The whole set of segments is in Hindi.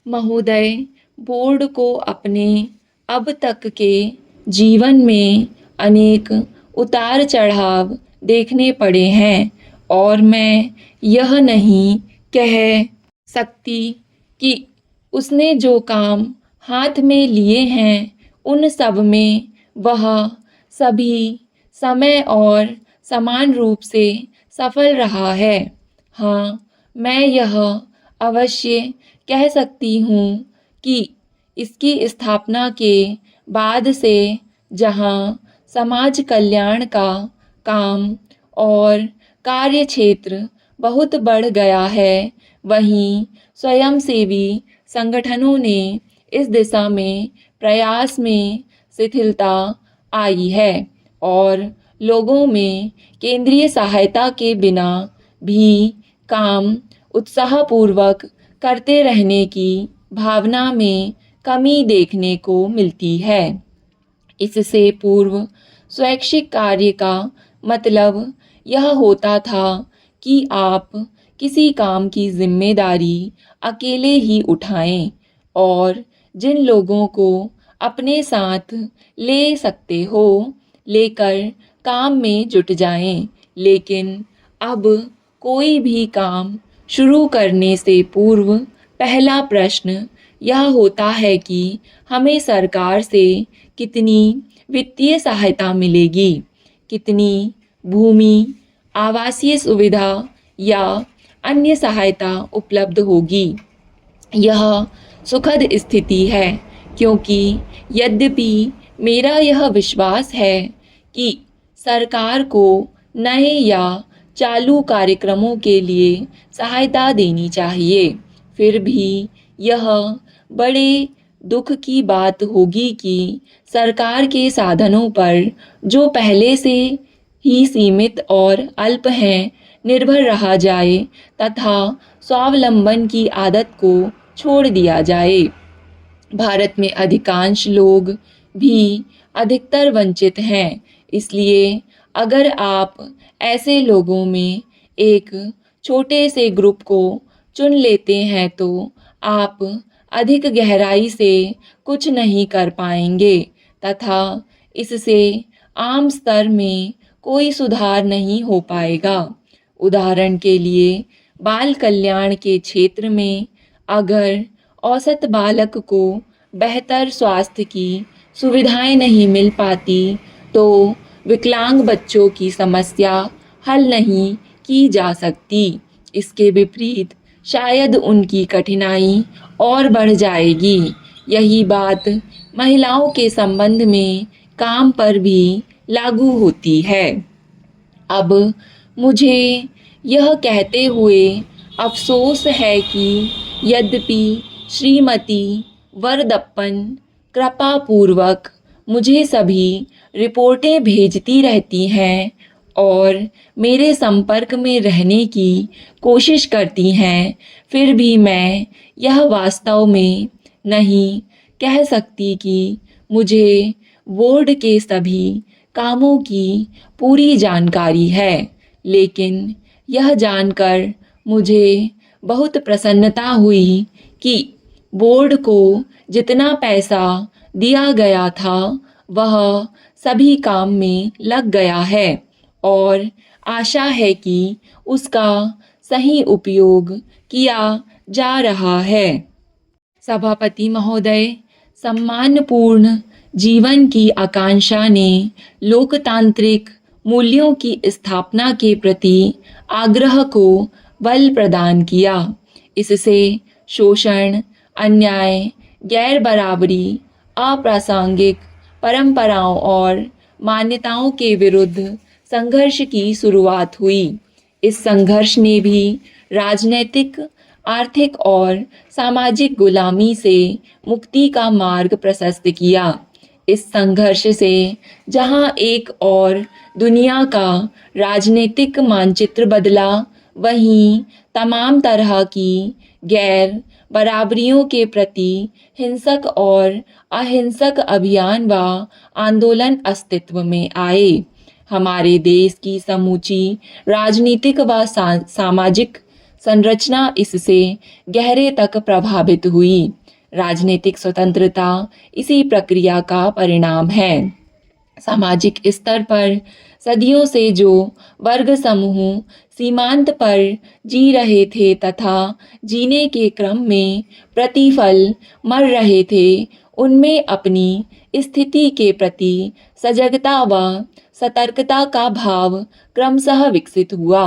महोदय, बोर्ड को अपने अब तक के जीवन में अनेक उतार चढ़ाव देखने पड़े हैं और मैं यह नहीं कह सकती कि उसने जो काम हाथ में लिए हैं उन सब में वह सभी समय और समान रूप से सफल रहा है। हाँ, मैं यह अवश्य कह सकती हूँ कि इसकी स्थापना के बाद से जहाँ समाज कल्याण का काम और कार्य क्षेत्र बहुत बढ़ गया है, वहीं स्वयंसेवी संगठनों ने इस दिशा में प्रयास में शिथिलता आई है और लोगों में केंद्रीय सहायता के बिना भी काम उत्साहपूर्वक करते रहने की भावना में कमी देखने को मिलती है। इससे पूर्व स्वैच्छिक कार्य का मतलब यह होता था कि आप किसी काम की जिम्मेदारी अकेले ही उठाएं और जिन लोगों को अपने साथ ले सकते हो लेकर काम में जुट जाएं। लेकिन अब कोई भी काम शुरू करने से पूर्व पहला प्रश्न यह होता है कि हमें सरकार से कितनी वित्तीय सहायता मिलेगी, कितनी भूमि, आवासीय सुविधा या अन्य सहायता उपलब्ध होगी। यह सुखद स्थिति है क्योंकि यद्यपि मेरा यह विश्वास है कि सरकार को नए या चालू कार्यक्रमों के लिए सहायता देनी चाहिए, फिर भी यह बड़े दुख की बात होगी कि सरकार के साधनों पर जो पहले से ही सीमित और अल्प हैं निर्भर रहा जाए तथा स्वावलंबन की आदत को छोड़ दिया जाए। भारत में अधिकांश लोग भी अधिकतर वंचित हैं, इसलिए अगर आप ऐसे लोगों में एक छोटे से ग्रुप को चुन लेते हैं तो आप अधिक गहराई से कुछ नहीं कर पाएंगे तथा इससे आम स्तर में कोई सुधार नहीं हो पाएगा। उदाहरण के लिए बाल कल्याण के क्षेत्र में अगर औसत बालक को बेहतर स्वास्थ्य की सुविधाएं नहीं मिल पाती तो विकलांग बच्चों की समस्या हल नहीं की जा सकती। इसके विपरीत शायद उनकी कठिनाई और बढ़ जाएगी। यही बात महिलाओं के संबंध में काम पर भी लागू होती है। अब मुझे यह कहते हुए अफसोस है कि यद्यपि श्रीमती वरदप्पन कृपापूर्वक मुझे सभी रिपोर्टें भेजती रहती हैं और मेरे संपर्क में रहने की कोशिश करती हैं, फिर भी मैं यह वास्तव में नहीं कह सकती कि मुझे बोर्ड के सभी कामों की पूरी जानकारी है। लेकिन यह जानकर मुझे बहुत प्रसन्नता हुई कि बोर्ड को जितना पैसा दिया गया था वह सभी काम में लग गया है और आशा है कि उसका सही उपयोग किया जा रहा है। सभापति महोदय, सम्मानपूर्ण जीवन की आकांक्षा ने लोकतांत्रिक मूल्यों की स्थापना के प्रति आग्रह को बल प्रदान किया। इससे शोषण, अन्याय, गैर बराबरी, अप्रासंगिक परंपराओं और मान्यताओं के विरुद्ध संघर्ष की शुरुआत हुई। इस संघर्ष ने भी राजनैतिक, आर्थिक और सामाजिक गुलामी से मुक्ति का मार्ग प्रशस्त किया। इस संघर्ष से जहां एक और दुनिया का राजनीतिक मानचित्र बदला, वहीं तमाम तरह की गैर बराबरियों के प्रति हिंसक और अहिंसक अभियान व आंदोलन अस्तित्व में आए। हमारे देश की समूची राजनीतिक व सामाजिक संरचना इससे गहरे तक प्रभावित हुई। राजनीतिक स्वतंत्रता इसी प्रक्रिया का परिणाम है। सामाजिक स्तर पर सदियों से जो वर्ग समूह सीमांत पर जी रहे थे तथा जीने के क्रम में प्रतिफल मर रहे थे, उनमें अपनी स्थिति के प्रति सजगता व सतर्कता का भाव क्रमशः विकसित हुआ।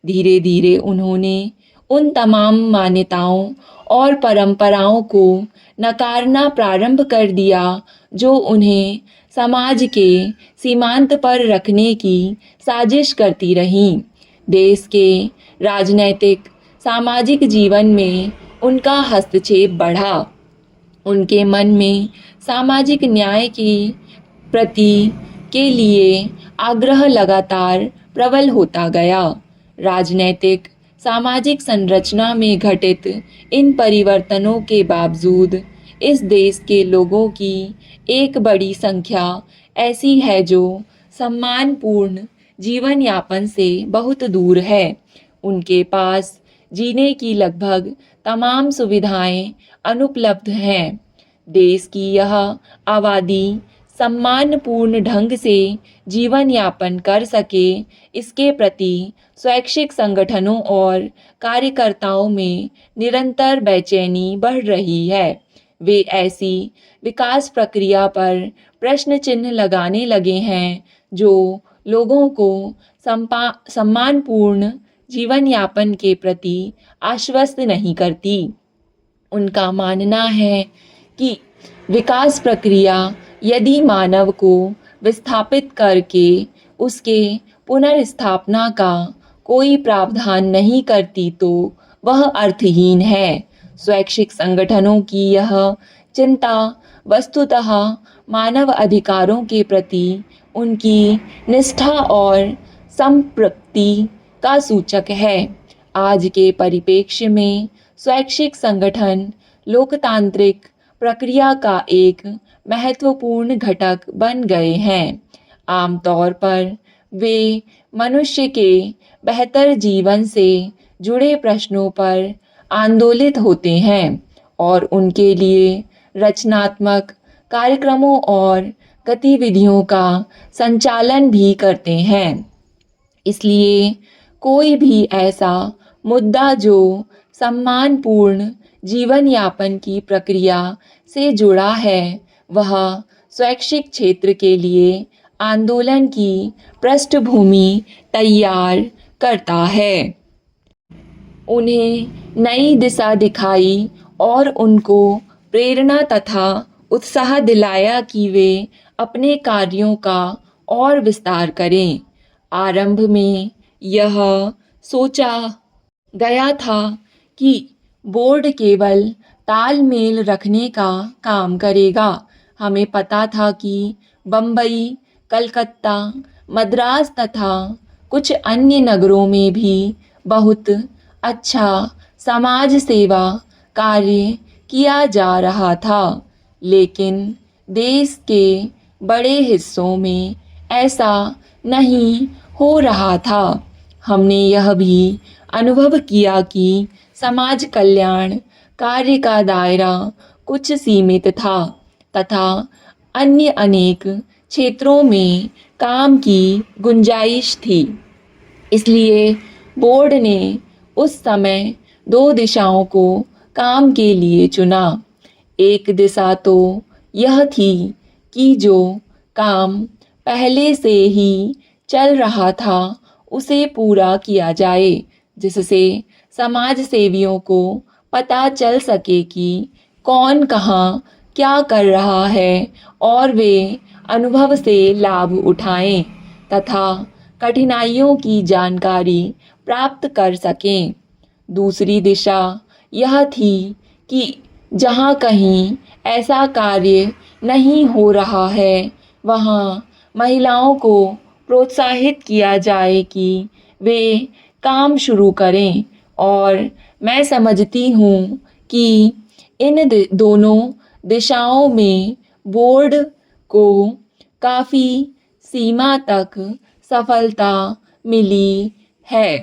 धीरे धीरे उन्होंने उन तमाम मान्यताओं और परंपराओं को नकारना प्रारंभ कर दिया जो उन्हें समाज के सीमांत पर रखने की साजिश करती रहीं। देश के राजनैतिक सामाजिक जीवन में उनका हस्तक्षेप बढ़ा। उनके मन में सामाजिक न्याय की प्रति के लिए आग्रह लगातार प्रबल होता गया। राजनैतिक सामाजिक संरचना में घटित इन परिवर्तनों के बावजूद इस देश के लोगों की एक बड़ी संख्या ऐसी है जो सम्मानपूर्ण जीवन यापन से बहुत दूर है। उनके पास जीने की लगभग तमाम सुविधाएं अनुपलब्ध हैं। देश की यह आबादी सम्मानपूर्ण ढंग से जीवन यापन कर सके, इसके प्रति स्वैच्छिक संगठनों और कार्यकर्ताओं में निरंतर बेचैनी बढ़ रही है। वे ऐसी विकास प्रक्रिया पर प्रश्न चिन्ह लगाने लगे हैं जो लोगों को सम्मानपूर्ण जीवन यापन के प्रति आश्वस्त नहीं करती। उनका मानना है कि विकास प्रक्रिया यदि मानव को विस्थापित करके उसके पुनर्स्थापना का कोई प्रावधान नहीं करती तो वह अर्थहीन है। स्वैच्छिक संगठनों की यह चिंता वस्तुतः मानव अधिकारों के प्रति उनकी निष्ठा और संप्रति का सूचक है। आज के परिप्रेक्ष्य में स्वैच्छिक संगठन लोकतांत्रिक प्रक्रिया का एक महत्वपूर्ण घटक बन गए हैं। आमतौर पर वे मनुष्य के बेहतर जीवन से जुड़े प्रश्नों पर आंदोलित होते हैं और उनके लिए रचनात्मक कार्यक्रमों और गतिविधियों का संचालन भी करते हैं। इसलिए कोई भी ऐसा मुद्दा जो सम्मानपूर्ण जीवन यापन की प्रक्रिया से जुड़ा है, वह स्वैच्छिक क्षेत्र के लिए आंदोलन की पृष्ठभूमि तैयार करता है। उन्हें नई दिशा दिखाई और उनको प्रेरणा तथा उत्साह दिलाया कि वे अपने कार्यों का और विस्तार करें। आरंभ में यह सोचा गया था कि बोर्ड केवल तालमेल रखने का काम करेगा। हमें पता था कि बम्बई, कलकत्ता, मद्रास तथा कुछ अन्य नगरों में भी बहुत अच्छा समाज सेवा कार्य किया जा रहा था, लेकिन देश के बड़े हिस्सों में ऐसा नहीं हो रहा था। हमने यह भी अनुभव किया कि समाज कल्याण कार्य का दायरा कुछ सीमित था तथा अन्य अनेक क्षेत्रों में काम की गुंजाइश थी। इसलिए बोर्ड ने उस समय दो दिशाओं को काम के लिए चुना। एक दिशा तो यह थी कि जो काम पहले से ही चल रहा था उसे पूरा किया जाए, जिससे समाज सेवियों को पता चल सके कि कौन कहाँ क्या कर रहा है और वे अनुभव से लाभ उठाएं तथा कठिनाइयों की जानकारी प्राप्त कर सकें। दूसरी दिशा यह थी कि जहाँ कहीं ऐसा कार्य नहीं हो रहा है, वहाँ महिलाओं को प्रोत्साहित किया जाए कि वे काम शुरू करें। और मैं समझती हूँ कि इन दोनों दिशाओं में बोर्ड को काफ़ी सीमा तक सफलता मिली है।